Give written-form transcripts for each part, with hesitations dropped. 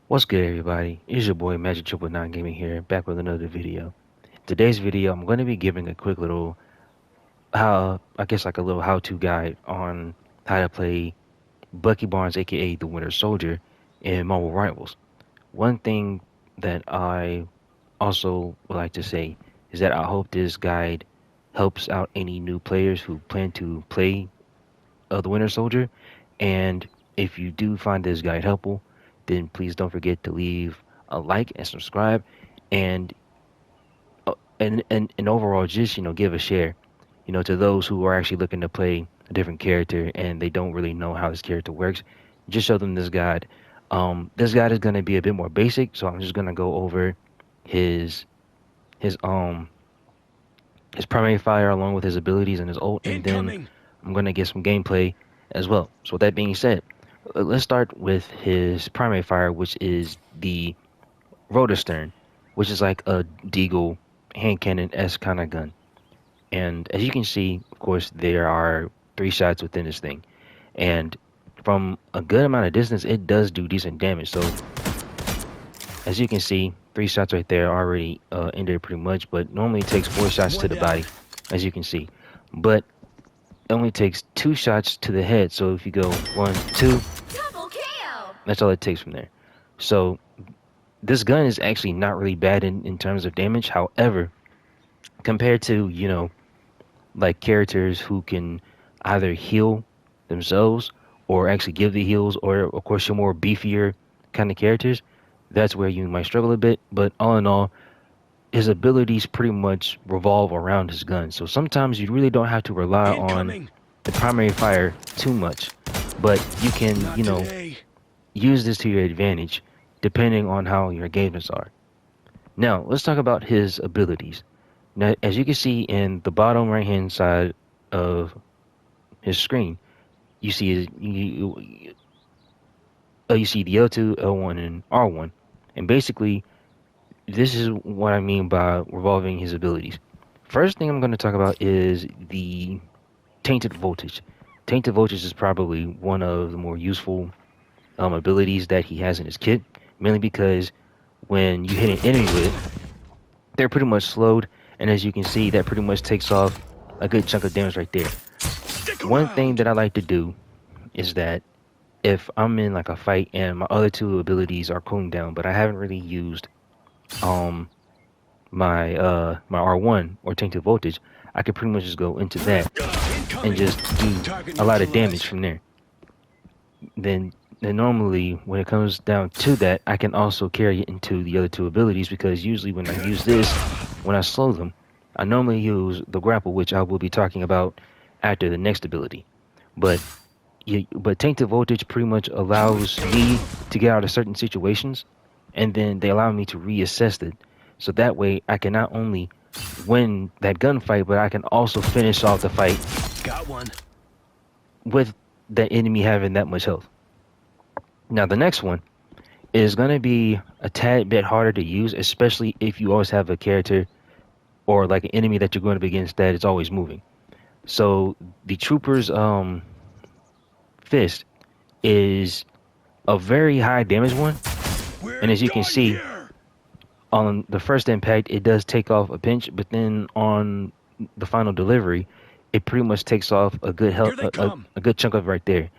What's good, everybody? It's your boy Magic Triple Nine Gaming here, back with another video. Today's video, I'm going to be giving a quick little like a little how-to guide on how to play Bucky Barnes, aka the Winter Soldier, in Marvel Rivals. One thing that I also would like to say is that I hope this guide helps out any new players who plan to play the Winter Soldier. And if you do find this guide helpful, then please don't forget to leave a like and subscribe, and and overall just give a share, to those who are actually looking to play a different character and they don't really know how this character works. Just show them this guide. This guide is gonna be a bit more basic, so I'm just gonna go over his his um his primary fire along with his abilities and his ult, and then Incoming. I'm gonna get some gameplay as well. So with that being said, let's start with his primary fire, which is the Rotostern, which is like a Deagle hand cannon S kind of gun. And as you can see, of course, there are 3 shots within this thing, and from a good amount of distance, it does do decent damage. So as you can see, 3 shots right there already ended pretty much, but normally it takes 4 shots to One the down. body, as you can see. But it only takes 2 shots to the head. So if you go 1, 2, Double kill! that's all it takes from there. So this gun is actually not really bad in terms of damage. However, compared to, like characters who can either heal themselves or actually give the heals, or of course your more beefier kind of characters, that's where you might struggle a bit. But all in all, his abilities pretty much revolve around his gun. So sometimes you really don't have to rely on Incoming. the primary fire too much, but you can, Not today. use this to your advantage depending on how your engagements are. Now, let's talk about his abilities. Now, as you can see in the bottom right hand side of his screen, you see you see the L2, L1, and R1. And basically, this is what I mean by revolving his abilities. First thing I'm going to talk about is the Tainted Voltage. Tainted Voltage is probably one of the more useful abilities that he has in his kit, mainly because when you hit an enemy with it, they're pretty much slowed, and as you can see, that pretty much takes off a good chunk of damage right there. Stick One thing around. that I like to do is that if I'm in like a fight and my other 2 abilities are cooling down, but I haven't really used um my R1 or Tainted Voltage, I can pretty much just go into that and Incoming. just do Target a lot of damage neutralized. from there. Then normally when it comes down to that, I can also carry it into the other 2 abilities, because usually when I use this, when I slow them, I normally use the grapple, which I will be talking about after the next ability. But but Tainted Voltage pretty much allows me to get out of certain situations, and then they allow me to reassess it. So that way I can not only win that gunfight, but I can also finish off the fight Got one. with the enemy having that much health. Now the next one is going to be a tad bit harder to use, especially if you always have a character or like an enemy that you're going up against that is always moving. So the Trooper's fist is a very high damage one, We're and as you can done see here. on the first impact, it does take off a pinch, but then on the final delivery, it pretty much takes off a good Here they come. a good chunk of it right there.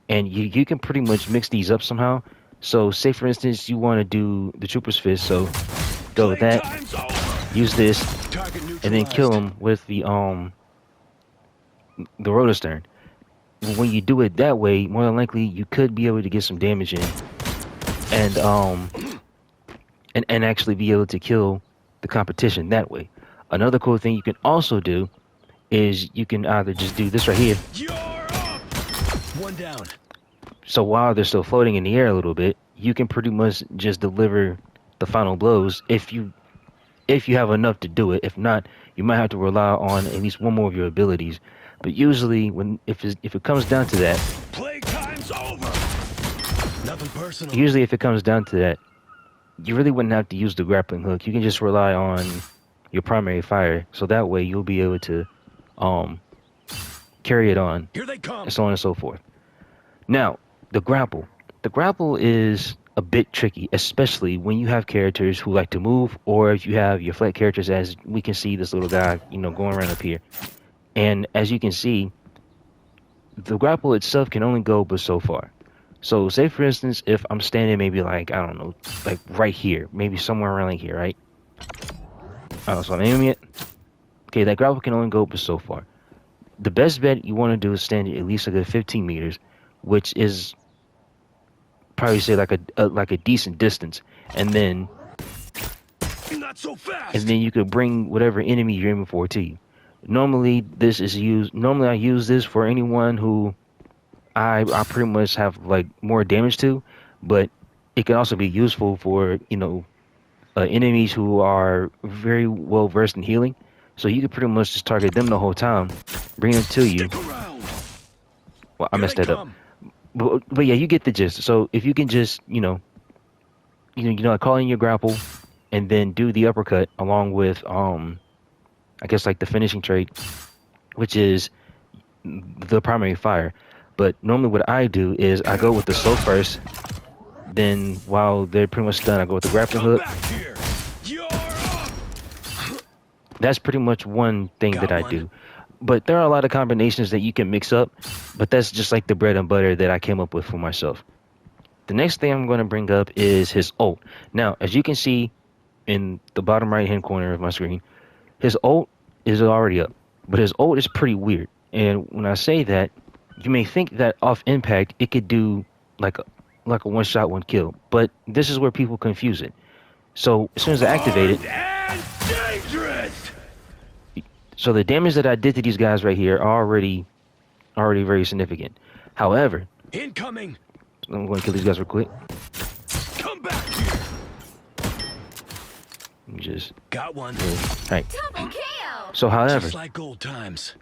And you can pretty much mix these up somehow. So say for instance you want to do the Trooper's fist, so go with that, Playtime's over. use this, Target and then kill neutralized. him with the Rotostern. When you do it that way, more than likely you could be able to get some damage in, and and actually be able to kill the competition that way. Another cool thing you can also do is you can either just do this right here. You're up. One down. So while they're still floating in the air a little bit, you can pretty much just deliver the final blows if you have enough to do it. If not, you might have to rely on at least one more of your abilities. But usually, if it comes down to that, Playtime's over. Nothing personal. usually if it comes down to that, you really wouldn't have to use the grappling hook. You can just rely on your primary fire. So that way you'll be able to um carry it on, Here they and come. so on and so forth. Now, the grapple. The grapple is a bit tricky, especially when you have characters who like to move, or if you have your flat characters, as we can see this little guy, going around up here. And as you can see, the grapple itself can only go but so far. So say for instance, if I'm standing maybe like, I don't know, like right here, maybe somewhere around like here, right? Oh, so I'm aiming it. Okay, that grapple can only go but so far. The best bet you want to do is stand at least a good 15 meters, which is probably say like a decent distance, and then Not so fast. you could bring whatever enemy you're aiming for to you. Normally I use this for anyone who I pretty much have like more damage to, but it can also be useful for enemies who are very well versed in healing. So you could pretty much just target them the whole time, bring them to you. Stick around. Well, I Here messed they that up, come. but yeah, you get the gist. So if you can just call in your grapple, and then do the uppercut along with I guess like the finishing trait, which is the primary fire. But normally what I do is I go with the slow first, then while they're pretty much done, I go with the grappling Come hook. back here. You're up. That's pretty much one thing that Got I one. do. But there are a lot of combinations that you can mix up, but that's just like the bread and butter that I came up with for myself. The next thing I'm going to bring up is his ult. Now, as you can see in the bottom right hand corner of my screen, his ult is already up, but his ult is pretty weird. And when I say that, you may think that off impact it could do like a one shot, one kill, but this is where people confuse it. So as soon as I activate it, And dangerous. so the damage that I did to these guys right here are already very significant. However, Incoming. I'm going to kill these guys real quick. Come back here. Let me just Got one. all right. Double kill! So however, Just like old times.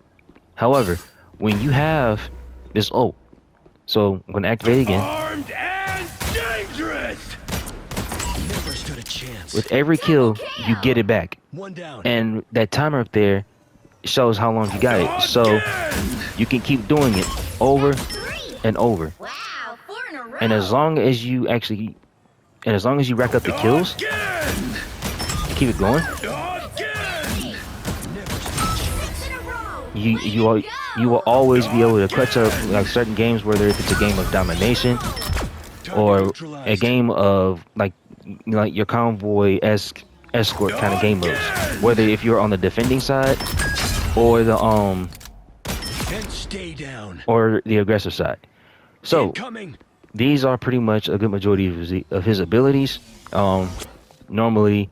when you have this ult, so I'm going to activate it again. Armed and dangerous. Never stood a chance. With every kill, you get it back. One down. And that timer up there shows how long you got it. So Again. you can keep doing it over Three! and over. Wow, 4 in a row! And as long as you rack up the kills Again. and keep it going, Again. Never stood a chance. 6 in a row! you will always be able to clutch up like certain games, whether if it's a game of domination Target or a neutralized. game of like your convoy-esque escort kind of game modes. Whether if you're on the defending side or the And stay down. or the aggressive side. So Incoming. these are pretty much a good majority of his abilities. Normally,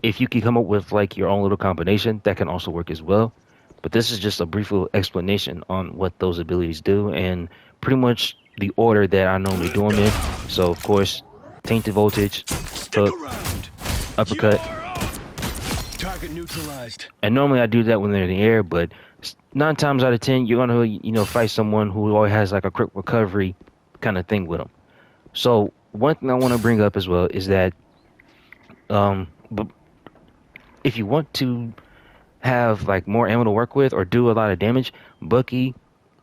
if you can come up with like your own little combination, that can also work as well. But this is just a brief little explanation on what those abilities do and pretty much the order that I normally do them in. So of course, tainted voltage, Stick hook, around. uppercut, You're up. Target neutralized. and normally I do that when they're in the air. But 9 times out of 10, you're gonna fight someone who always has like a quick recovery kind of thing with them. So one thing I want to bring up as well is that but if you want to have like more ammo to work with or do a lot of damage, Bucky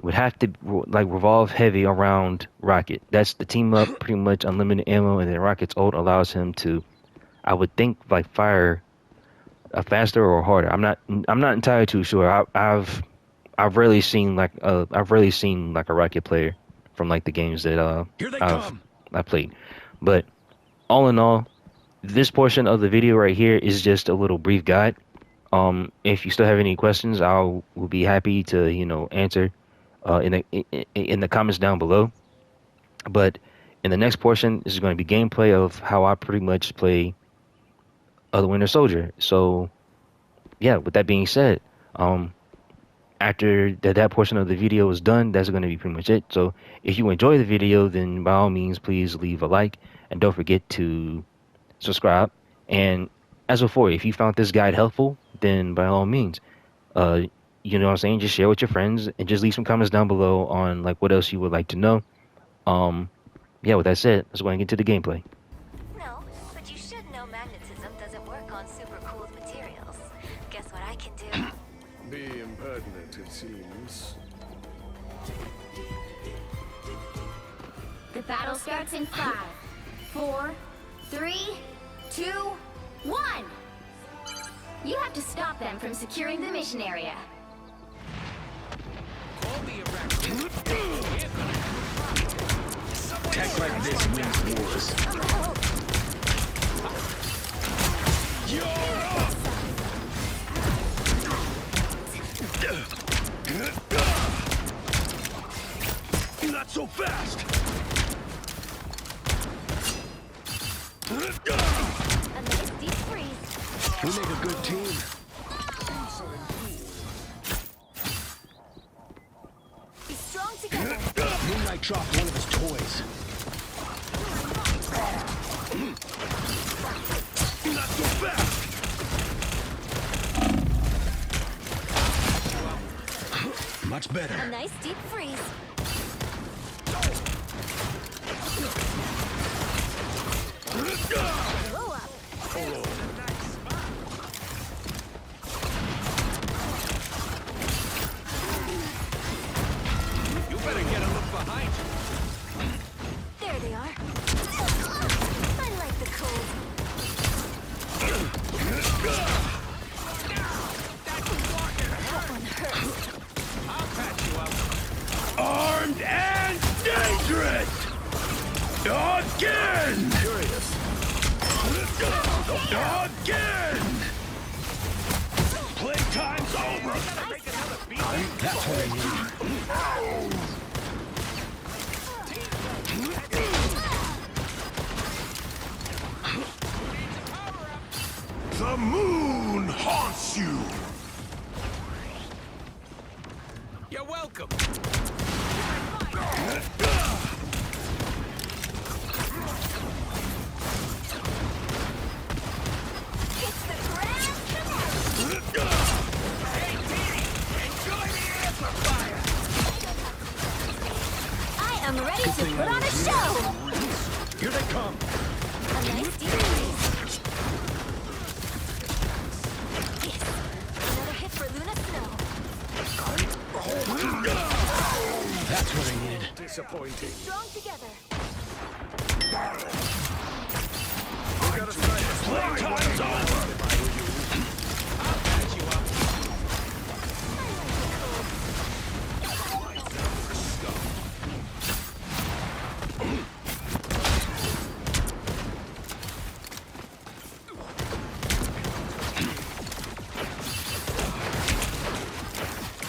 would have to like revolve heavy around Rocket. That's the team up, pretty much unlimited ammo, and then Rocket's ult allows him to, I would think, like fire faster or harder. I'm not entirely too sure. I've rarely seen like a Rocket player from like the games that Here they come. I played. But all in all, this portion of the video right here is just a little brief guide. If you still have any questions, will be happy to answer in the comments down below. But in the next portion, this is going to be gameplay of how I pretty much play the Winter Soldier. So yeah, with that being said, after that portion of the video is done, that's going to be pretty much it. So if you enjoy the video, then by all means, please leave a like and don't forget to subscribe. And as before, if you found this guide helpful, then by all means, you know what I'm saying, just share with your friends and just leave some comments down below on like what else you would like to know. Yeah, with that said, let's go and get to the gameplay. No, but you should know magnetism doesn't work on super cooled materials. Guess what I can do? Be impertinent, it seems. The battle starts in 5, 4, 3, 2, 1! You have to stop them from securing the mission area. Tech like this wins wars. You're up! Not so fast! A nice deep freeze. We make a good team. Be strong together. Moon Knight dropped one of his toys. Not so fast! Much A better. nice deep freeze. Blow up. You better get a look behind you. There they are. I like the cold. That one hurts. I'll patch you up. Armed and dangerous! Again! Curious. Again! Playtime's over! That's what I need. The moon haunts you! You're welcome! It's the grand finale. Hey, Dee! Enjoy the amplifier! I am ready to put on a show. Here they come! A nice deep freeze. Yes. Another hit for Luna Snow. That's what I needed. Disappointing. Strong together. Playtime's over! I'll patch you up.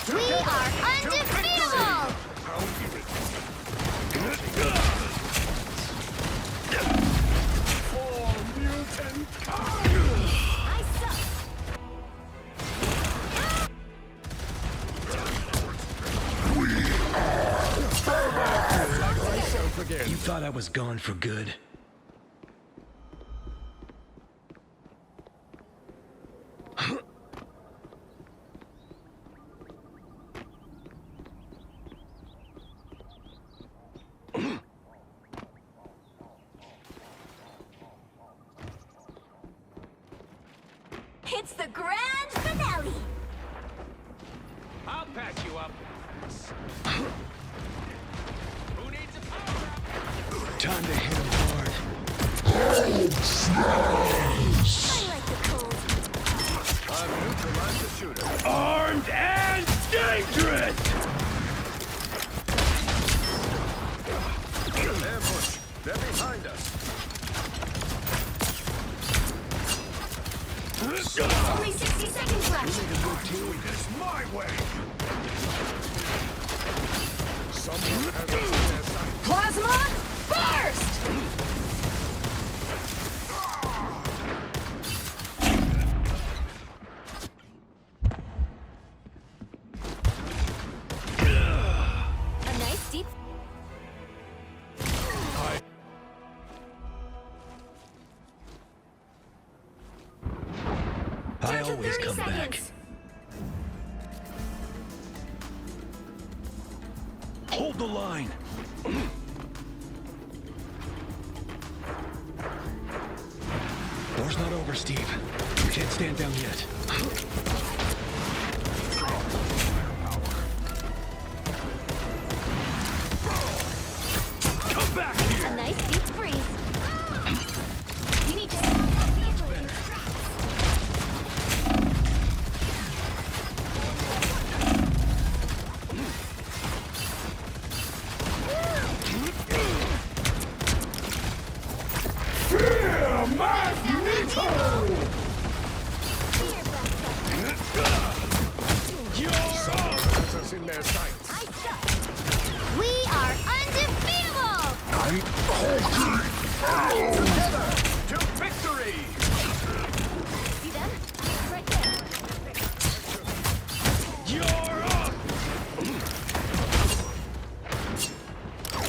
We are undefeatable. I suck. You thought I was gone for good? It's the grand finale. I'll patch you up. Who needs a power up? Time to hit him hard. I like the cold. I've neutralized the shooter. Armed and dangerous! Ambush! They're behind us. Only 60 seconds left. Doing this my way! Someone has us in their sight. Plasma burst. A nice deep. I Down to always 30 come back. seconds. Hold the line! War's not over, Steve. You can't stand down yet. Come back A here! nice deep freeze. What's in their sights? We are undefeatable! I'm together to victory! See them? Right there. You're up!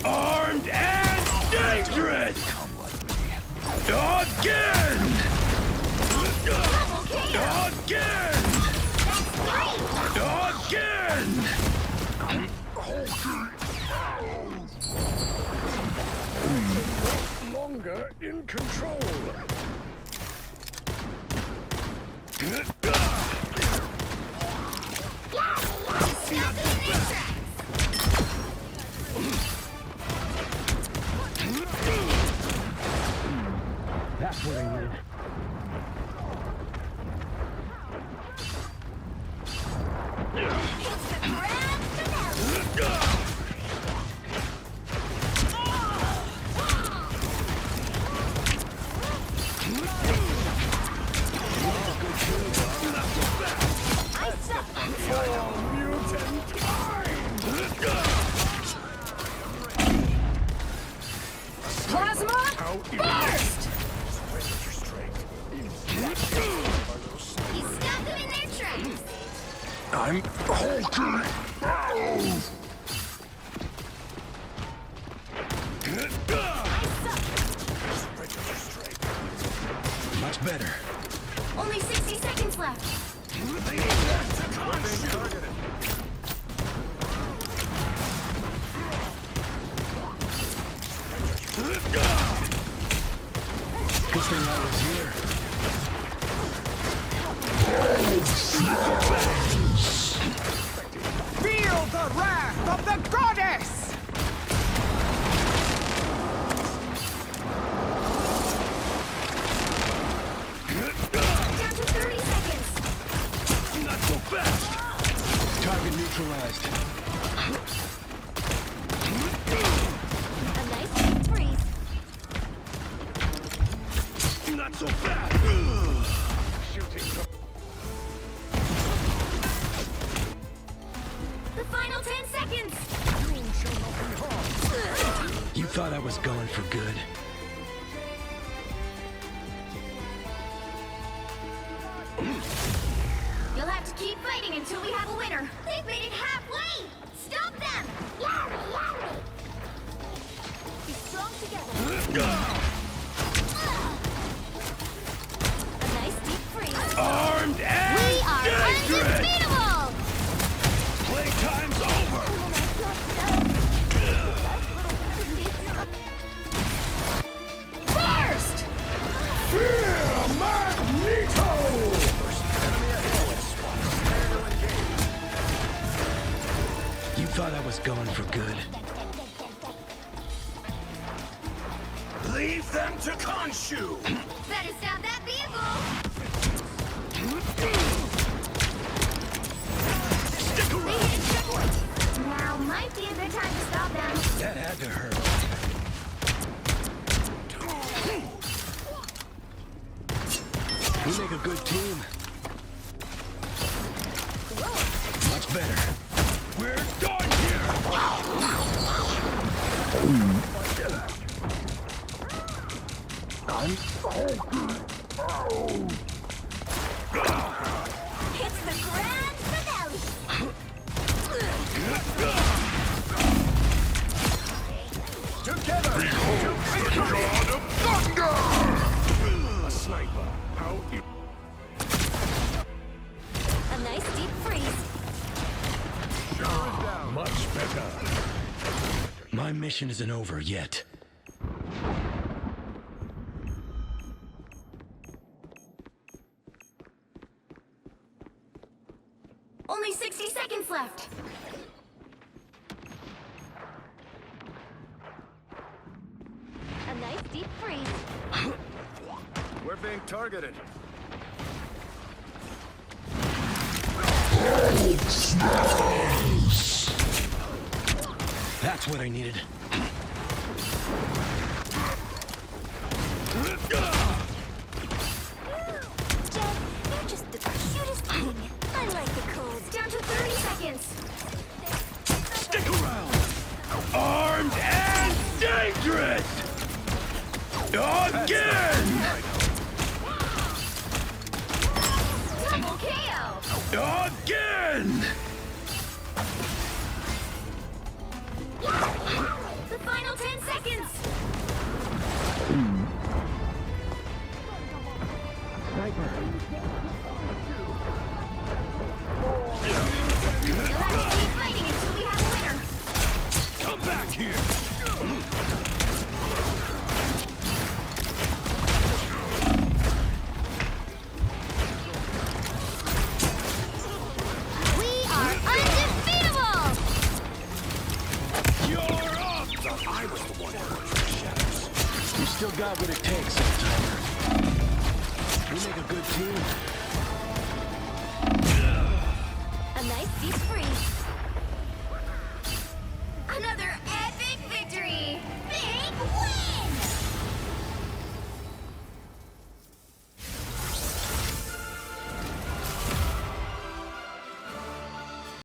Armed and dangerous! Again! Again! Again! No longer in control. That's what I need. Plasma! Burst! You stopped them in their tracks! I'm Hulking! Much better. Only 60 seconds left. Good thing I was here. Feel the wrath of the goddess! Down to 30 seconds. Not so fast! Target neutralized. A nice deep freeze. Not so fast! Shooting from... The final 10 seconds. You shall not be harmed. You thought I was gone for good. You'll have to keep fighting until we have a winner. They've made it halfway. Stop them. Be strong together. A nice deep freeze. Armed and We are dangerous! undefeatable. Playtime's over! Burst! Fear Magneto! You thought I was gone for good. Leave them to Khonshu! Better stop that vehicle. Stick They around! hit a checkpoint. Now might be a good time to stop them. That had to hurt. We make a good team. Much better. We're done here! It's the grand finale. Together! Behold the god of thunder! A sniper. How you... A nice deep freeze. Much better. My mission isn't over yet. Only 60 seconds left. A nice deep freeze. We're being targeted. That's what I needed. Jet, you're just the cutest thing. I like the cold. Down to 30 seconds. Again! Double KO! Again! The final 10 seconds! You'll have to keep fighting until we have a winner. Come back here! We are undefeatable! You're up! I was the one who pushed the shadows. You still got what it takes, Tiger. We make a good team.